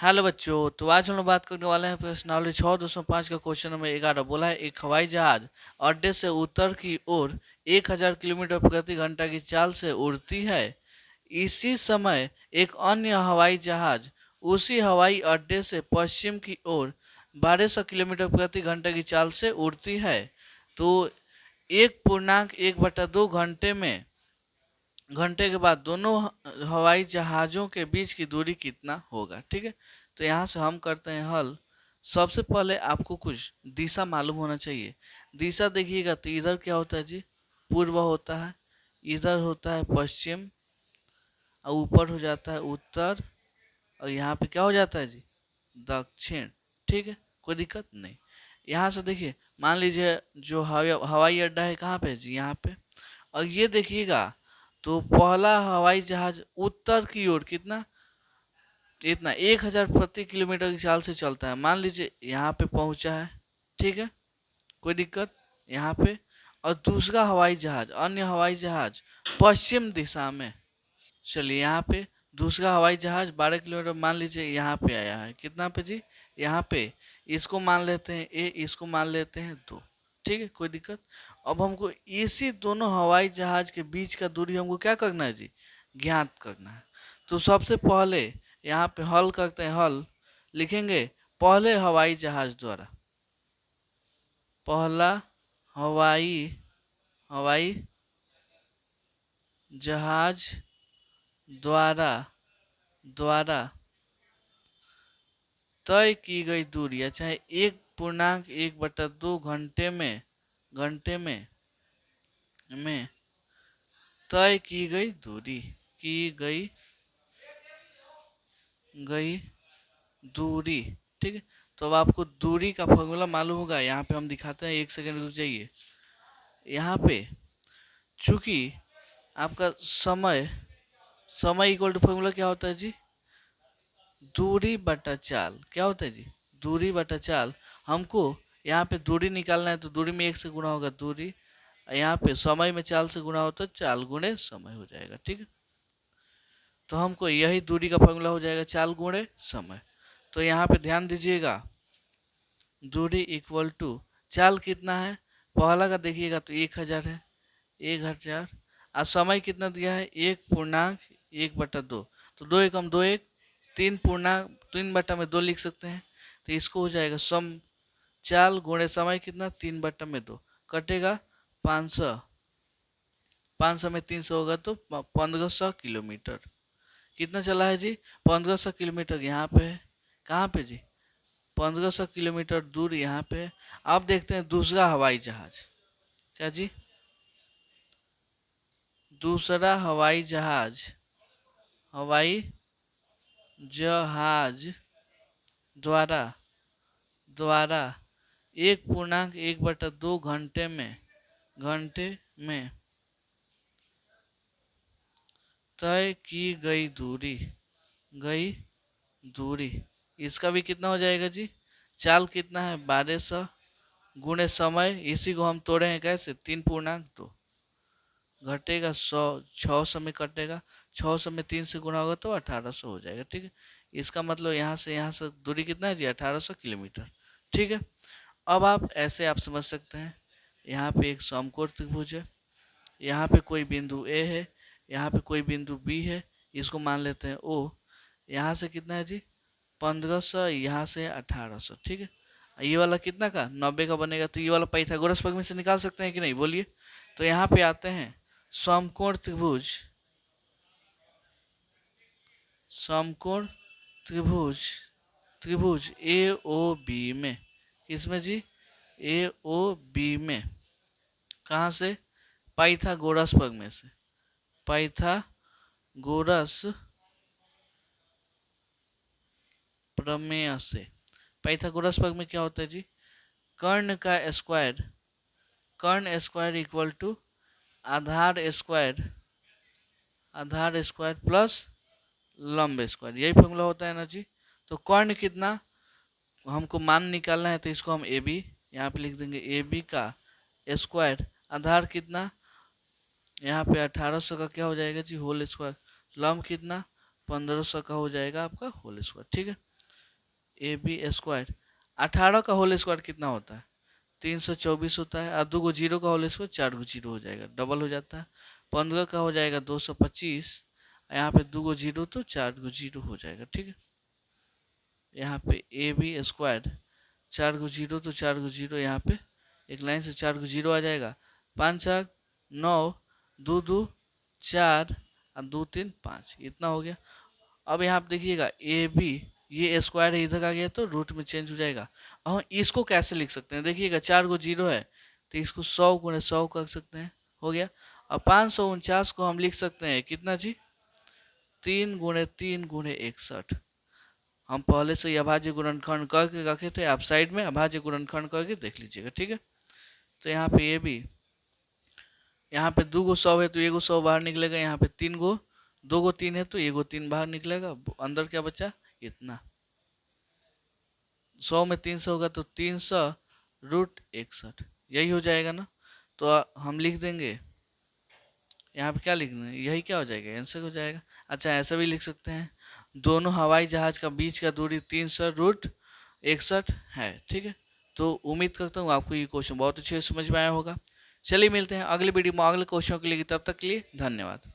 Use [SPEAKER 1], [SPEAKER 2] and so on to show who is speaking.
[SPEAKER 1] Hello बच्चों, तो आज हम लोग बात करने वाले हैं प्रश्नावली 6.5 का क्वेश्चन नंबर 11। बोला है एक हवाई जहाज अड्डे से उत्तर की ओर 1000 किलोमीटर प्रति घंटा की चाल से उड़ती है। इसी समय एक अन्य हवाई जहाज उसी हवाई अड्डे से पश्चिम की ओर 1200 किलोमीटर प्रति घंटा की चाल से उड़ती है। तो 1.1/2 घंटे के बाद दोनों हवाई जहाज़ों के बीच की दूरी कितना होगा। ठीक है, तो यहाँ से हम करते हैं हल। सबसे पहले आपको कुछ दिशा मालूम होना चाहिए। दिशा देखिएगा तो इधर क्या होता है जी, पूर्व होता है, इधर होता है पश्चिम, और ऊपर हो जाता है उत्तर, और यहाँ पे क्या हो जाता है जी, दक्षिण। ठीक है, कोई दिक्कत नहीं। यहाँ से देखिए, मान लीजिए जो हवाई अड्डा है कहाँ पे है जी, यहाँ पे। और ये देखिएगा तो पहला हवाई जहाज उत्तर की ओर कितना, इतना 1000 प्रति किलोमीटर की चाल से चलता है। मान लीजिए यहाँ पे पहुंचा है, ठीक है, कोई दिक्कत यहाँ पे। और दूसरा हवाई जहाज, अन्य हवाई जहाज पश्चिम दिशा में। चलिए यहाँ पे दूसरा हवाई जहाज 12 किलोमीटर मान लीजिए यहाँ पे आया है, कितना पे जी, यहाँ पे। इसको मान लेते हैं ए, इसको मान लेते हैं दो। ठीक है, कोई दिक्कत। अब हमको इसी दोनों हवाई जहाज के बीच का दूरी हमको क्या करना है जी, ज्ञात करना है। तो सबसे पहले यहाँ पे हल करते हैं, हल लिखेंगे पहले हवाई जहाज द्वारा। पहला हवाई हवाई जहाज द्वारा द्वारा तय की गई दूरी, चाहे 1.1/2 घंटे में तय की गई दूरी, की गई गई दूरी। ठीक है, तो अब आपको दूरी का फॉर्मूला मालूम होगा। यहाँ पे हम दिखाते हैं, एक सेकंड रुक जाइए। यहाँ पे चूंकि आपका समय समय इक्वल टू फॉर्मूला क्या होता है जी, दूरी बटा चाल। क्या होता है जी, दूरी बटा चाल। हमको यहाँ पे दूरी निकालना है तो दूरी में 1 से गुणा होगा दूरी, यहाँ पे समय में चाल से गुणा होता है, चाल गुणे समय हो जाएगा। ठीक है, तो हमको यही दूरी का फॉर्मूला हो जाएगा, चाल गुणे समय। तो यहाँ पे ध्यान दीजिएगा, दूरी इक्वल टू चाल कितना है, पहला का देखिएगा तो 1000 है, 1000। और समय कितना दिया है, 1.1/2। तो 2 एकम 2 एक, 3/2 लिख सकते हैं। तो इसको हो जाएगा सम चाल गुणे समय कितना, 3/2 कटेगा 500। 500 में 300 होगा तो 1500 किलोमीटर। कितना चला है जी, 1500 किलोमीटर यहाँ पे है। कहाँ पे जी, 1500 किलोमीटर दूर यहाँ पे। अब देखते हैं दूसरा हवाई जहाज। क्या जी, दूसरा हवाई जहाज हवाई जहाज द्वारा द्वारा 1.1/2 घंटे में तय की गई दूरी। इसका भी कितना हो जाएगा जी, चाल कितना है 1200 गुणे समय, इसी को हम तोड़े हैं कैसे, 3.2 घटेगा 100, 600 में कटेगा, 600 में 3 से गुणा होगा तो 1800 हो जाएगा। ठीक है, इसका मतलब यहाँ से दूरी कितना है जी, 1800 किलोमीटर। ठीक है, अब आप ऐसे आप समझ सकते हैं, यहाँ पे एक समकोण त्रिभुज है, यहाँ पे कोई बिंदु ए है, यहाँ पे कोई बिंदु बी है, इसको मान लेते हैं ओ। यहाँ से कितना है जी, 1500, यहाँ से 1800। ठीक है, ये वाला कितना का, 90 का बनेगा। तो ये वाला पाइथागोरस प्रमेय से निकाल सकते हैं कि नहीं, बोलिए। तो यहाँ पे आते हैं समकोण त्रिभुज, समकोण त्रिभुज त्रिभुज ए ओ बी में। किसमें जी, ए ओ बी में। कहाँ से, पाइथागोरस प्रमेय से। पाइथागोरस प्रमेय से। पाइथागोरस प्रमेय क्या होता है जी, कर्ण का स्क्वायर, कर्ण स्क्वायर इक्वल टू आधार स्क्वायर, आधार स्क्वायर प्लस लंब स्क्वायर, यही फॉर्मूला होता है ना जी। तो कर्ण कितना हमको मान निकालना है, तो इसको हम ए बी यहाँ पे लिख देंगे, ए बी का स्क्वायर, आधार कितना यहाँ पे 1800 का क्या हो जाएगा जी, होल स्क्वायर, लंब कितना 1500 का हो जाएगा आपका होल स्क्वायर। ठीक है, ए बी स्क्वायर, 18 का होल स्क्वायर कितना होता है? 324 होता है। और 2 जीरो का होल स्क्वायर 4 जीरो हो जाएगा, डबल हो जाता है। 15 का हो जाएगा 225, यहाँ पे 2 जीरो तो 4 जीरो हो जाएगा, ठीक है। यहाँ पे ए बी स्क्वायर 4 जीरो तो 4 जीरो, यहाँ पे एक लाइन से 4 जीरो आ जाएगा। 5 4 9, 2 2 4 और 2 3 5, इतना हो गया। अब यहाँ पे देखिएगा ए बी, ये स्क्वायर है, इधर आ गया तो रूट में चेंज हो जाएगा। अब इसको कैसे लिख सकते हैं? देखिएगा 4 जीरो है तो इसको 100 गुणे 100 कर सकते हैं, हो गया। अब 549 को हम लिख सकते हैं कितना जी? 3 गुणे 3 गुणे 61। हम पहले से ही अभाज्य गुणनखंड करके रखे थे, आप साइड में अभाज्य गुणनखंड करके देख लीजिएगा, ठीक है। तो यहाँ पे ये भी, यहाँ पे 2 100 है तो 1 100 बाहर निकलेगा। यहाँ पे 3 2 3 है तो 1 3 बाहर निकलेगा। अंदर क्या बचा? इतना। 100 में 300 होगा तो 300 रूट 61, यही हो जाएगा ना। तो हम लिख देंगे यहाँ पे, क्या लिखना है, यही क्या हो जाएगा, आंसर हो जाएगा। अच्छा, ऐसा भी लिख सकते हैं, दोनों हवाई जहाज का बीच का दूरी 300 रूट 61 है, ठीक है। तो उम्मीद करता हूँ आपको ये क्वेश्चन बहुत अच्छे से समझ में आया होगा। चलिए मिलते हैं अगले वीडियो में अगले क्वेश्चन के लिए, तब तक के लिए धन्यवाद।